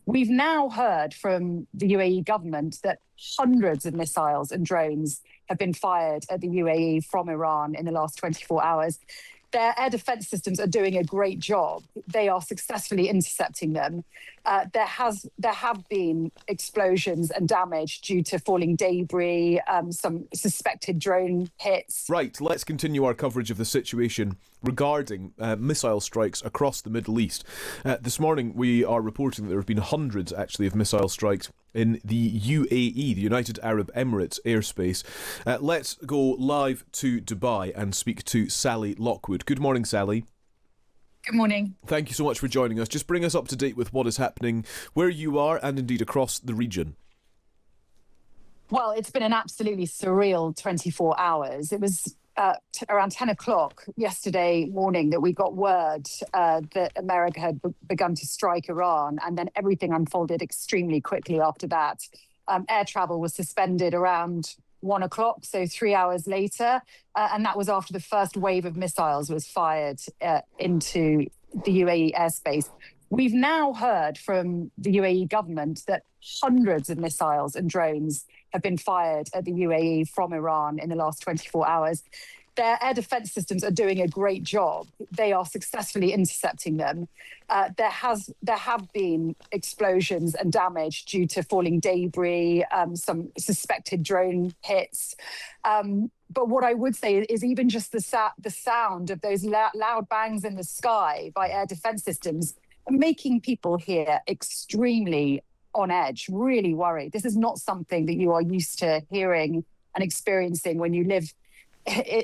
We've now heard from the UAE government that hundreds of missiles and drones have been fired at the UAE from Iran in the last 24 hours. Their air defense systems are doing a great job. They are successfully intercepting them. There have been explosions and damage due to falling debris, some suspected drone hits. Right, let's continue our coverage of the situation regarding missile strikes across the Middle East. This morning we are reporting that there have been hundreds actually of missile strikes in the UAE, the United Arab Emirates airspace. Let's go live to Dubai and speak to Sally Lockwood. Good morning, Sally. Good morning. Thank you so much for joining us. Just bring us up to date with what is happening where you are and indeed across the region. Well, it's been an absolutely surreal 24 hours. It was around 10 o'clock yesterday morning that we got word that America had begun to strike Iran, and then everything unfolded extremely quickly after that. Air travel was suspended around 1 o'clock, so 3 hours later, and that was after the first wave of missiles was fired into the UAE airspace. We've now heard from the UAE government that hundreds of missiles and drones have been fired at the UAE from Iran in the last 24 hours. Their air defense systems are doing a great job. They are successfully intercepting them. There have been explosions and damage due to falling debris, some suspected drone hits. But what I would say is even just the sound of those loud bangs in the sky by air defense systems are making people here extremely on edge, really worried. This is not something that you are used to hearing and experiencing when you live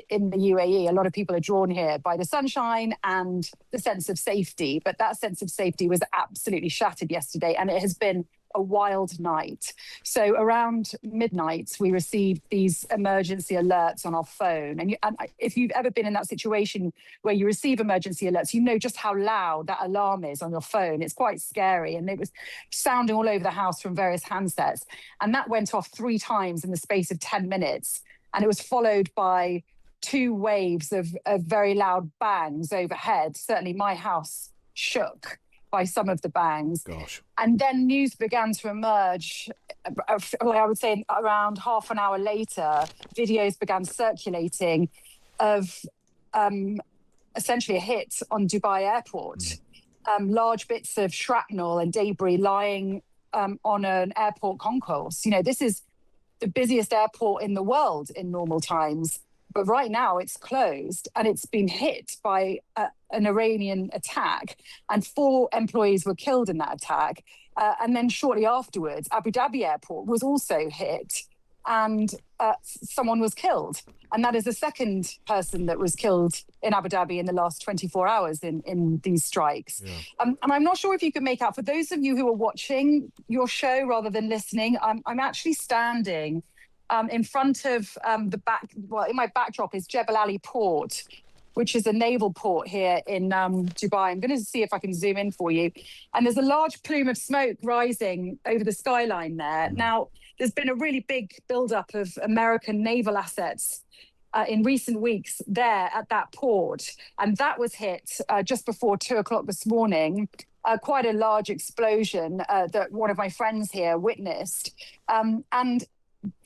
in the UAE. A lot of people are drawn here by the sunshine and the sense of safety, but that sense of safety was absolutely shattered yesterday, and it has been a wild night. So around midnight, we received these emergency alerts on our phone. And if you've ever been in that situation where you receive emergency alerts, you know just how loud that alarm is on your phone. It's quite scary. And it was sounding all over the house from various handsets. And that went off 3 times in the space of 10 minutes. And it was followed by 2 waves of very loud bangs overhead. Certainly my house shook by some of the bangs. Gosh. And then news began to emerge, I would say around half an hour later, videos began circulating of essentially a hit on Dubai airport. Large bits of shrapnel and debris lying on an airport concourse. You know, this is the busiest airport in the world in normal times. But right now it's closed and it's been hit by an Iranian attack, and 4 employees were killed in that attack. And then shortly afterwards, Abu Dhabi airport was also hit and someone was killed. And that is the second person that was killed in Abu Dhabi in the last 24 hours in these strikes. Yeah. And I'm not sure if you can make out, for those of you who are watching your show rather than listening, I'm actually standing in front of in my backdrop is Jebel Ali Port, which is a naval port here in Dubai. I'm going to see if I can zoom in for you. And there's a large plume of smoke rising over the skyline there. Now, there's been a really big buildup of American naval assets in recent weeks there at that port. And that was hit just before 2 o'clock this morning. Quite a large explosion that one of my friends here witnessed. And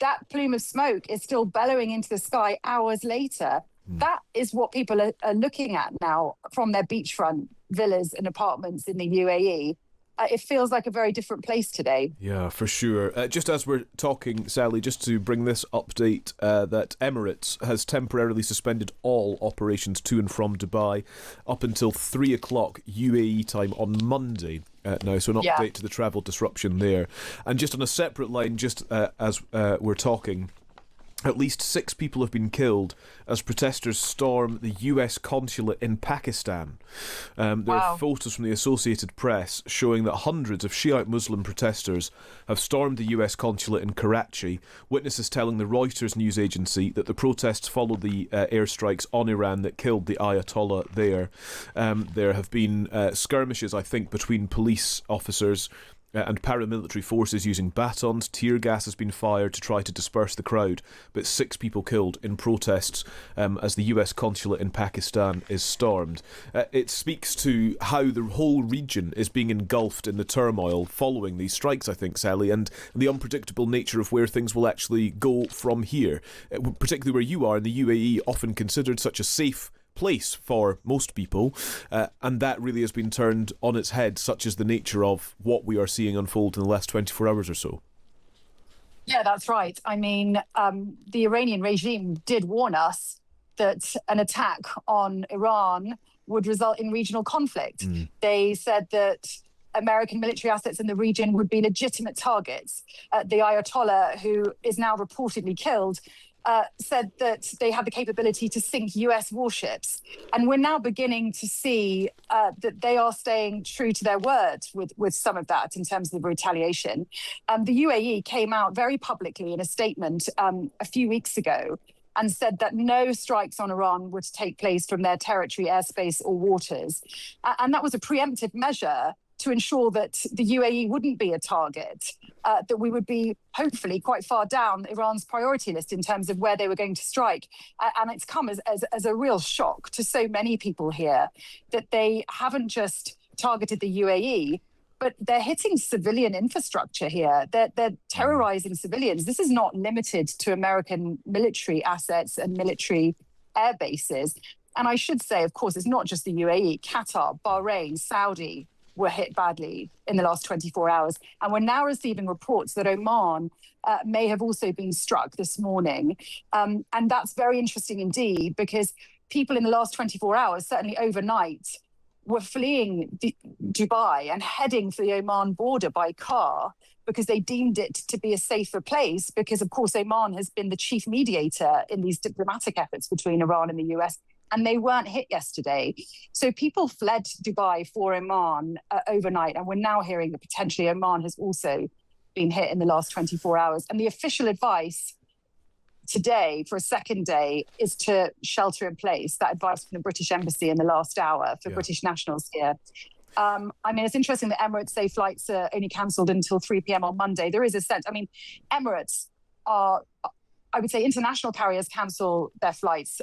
that plume of smoke is still bellowing into the sky hours later. That is what people are looking at now from their beachfront villas and apartments in the UAE. It feels like a very different place today. Yeah, for sure. Just as we're talking, Sally, just to bring this update, that Emirates has temporarily suspended all operations to and from Dubai up until 3 o'clock UAE time on Monday. Now, so an update to the travel disruption there. And just on a separate line, just as we're talking, at least 6 people have been killed as protesters storm the US consulate in Pakistan. There are photos from the Associated Press showing that hundreds of Shiite Muslim protesters have stormed the US consulate in Karachi, witnesses telling the Reuters news agency that the protests follow the airstrikes on Iran that killed the Ayatollah there. There have been skirmishes, I think, between police officers and paramilitary forces using batons. Tear gas has been fired to try to disperse the crowd, but 6 people killed in protests as the US consulate in Pakistan is stormed. It speaks to how the whole region is being engulfed in the turmoil following these strikes, I think, Sally, and the unpredictable nature of where things will actually go from here, particularly where you are in the UAE, often considered such a safe place for most people, and that really has been turned on its head, such is the nature of what we are seeing unfold in the last 24 hours or so. Yeah, that's right. I mean, the Iranian regime did warn us that an attack on Iran would result in regional conflict. They said that American military assets in the region would be legitimate targets. The Ayatollah, who is now reportedly killed, said that they had the capability to sink US warships. And we're now beginning to see that they are staying true to their word with some of that in terms of the retaliation. The UAE came out very publicly in a statement a few weeks ago and said that no strikes on Iran were to take place from their territory, airspace or waters. And that was a preemptive measure to ensure that the UAE wouldn't be a target, that we would be hopefully quite far down Iran's priority list in terms of where they were going to strike. And it's come as a real shock to so many people here that they haven't just targeted the UAE, but they're hitting civilian infrastructure here. They're terrorizing civilians. This is not limited to American military assets and military air bases. And I should say, of course, it's not just the UAE. Qatar, Bahrain, Saudi were hit badly in the last 24 hours. And we're now receiving reports that Oman may have also been struck this morning. And that's very interesting indeed, because people in the last 24 hours, certainly overnight, were fleeing Dubai and heading for the Oman border by car because they deemed it to be a safer place, because, of course, Oman has been the chief mediator in these diplomatic efforts between Iran and the US. And they weren't hit yesterday. So people fled Dubai for Oman overnight. And we're now hearing that potentially Oman has also been hit in the last 24 hours. And the official advice today for a second day is to shelter in place. That advice from the British Embassy in the last hour for British nationals here. I mean, it's interesting that Emirates say flights are only cancelled until 3 p.m. on Monday. There is a sense, I mean, Emirates are, I would say international carriers cancel their flights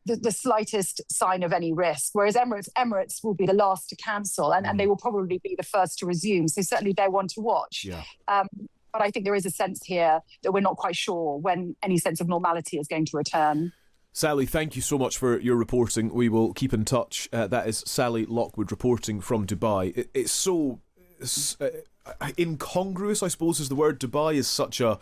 the slightest sign of any risk, whereas Emirates will be the last to cancel, and they will probably be the first to resume. So certainly they're one to watch. Yeah. But I think there is a sense here that we're not quite sure when any sense of normality is going to return. Sally, thank you so much for your reporting. We will keep in touch. That is Sally Lockwood reporting from Dubai. It's so incongruous, I suppose, is the word. Dubai is such a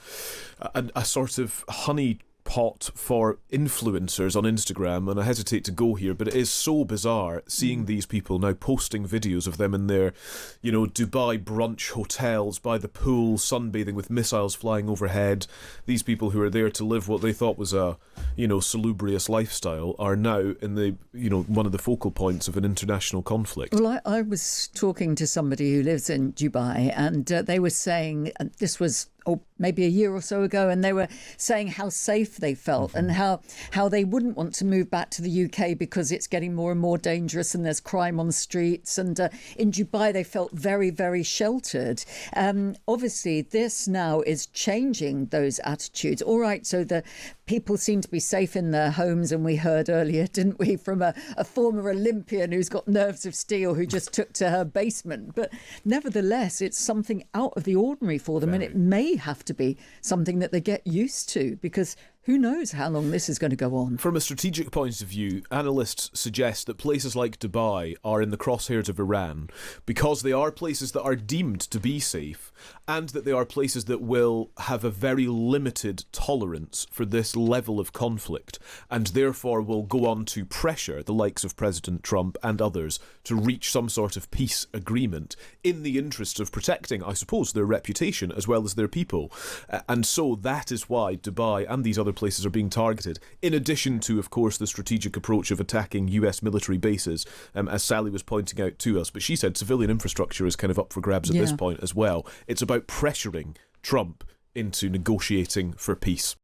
sort of honey pot for influencers on Instagram, and I hesitate to go here, but it is so bizarre seeing these people now posting videos of them in their, Dubai brunch hotels by the pool, sunbathing with missiles flying overhead. These people who are there to live what they thought was a, salubrious lifestyle are now in the, one of the focal points of an international conflict. Well, I was talking to somebody who lives in Dubai, and they were saying this was maybe a year or so ago, and they were saying how safe they felt and how they wouldn't want to move back to the UK because it's getting more and more dangerous and there's crime on the streets. And in Dubai, they felt very, very sheltered. Obviously, this now is changing those attitudes. All right, so the people seem to be safe in their homes, and we heard earlier, didn't we, from a former Olympian who's got nerves of steel who just took to her basement. But nevertheless, it's something out of the ordinary for them, and it may have to be something that they get used to, because who knows how long this is going to go on. From a strategic point of view, analysts suggest that places like Dubai are in the crosshairs of Iran because they are places that are deemed to be safe, and that they are places that will have a very limited tolerance for this level of conflict, and therefore will go on to pressure the likes of President Trump and others to reach some sort of peace agreement in the interest of protecting, I suppose, their reputation as well as their people. And so that is why Dubai and these other places are being targeted, in addition to, of course, the strategic approach of attacking US military bases, as Sally was pointing out to us. But she said civilian infrastructure is kind of up for grabs at this point as well. It's about pressuring Trump into negotiating for peace.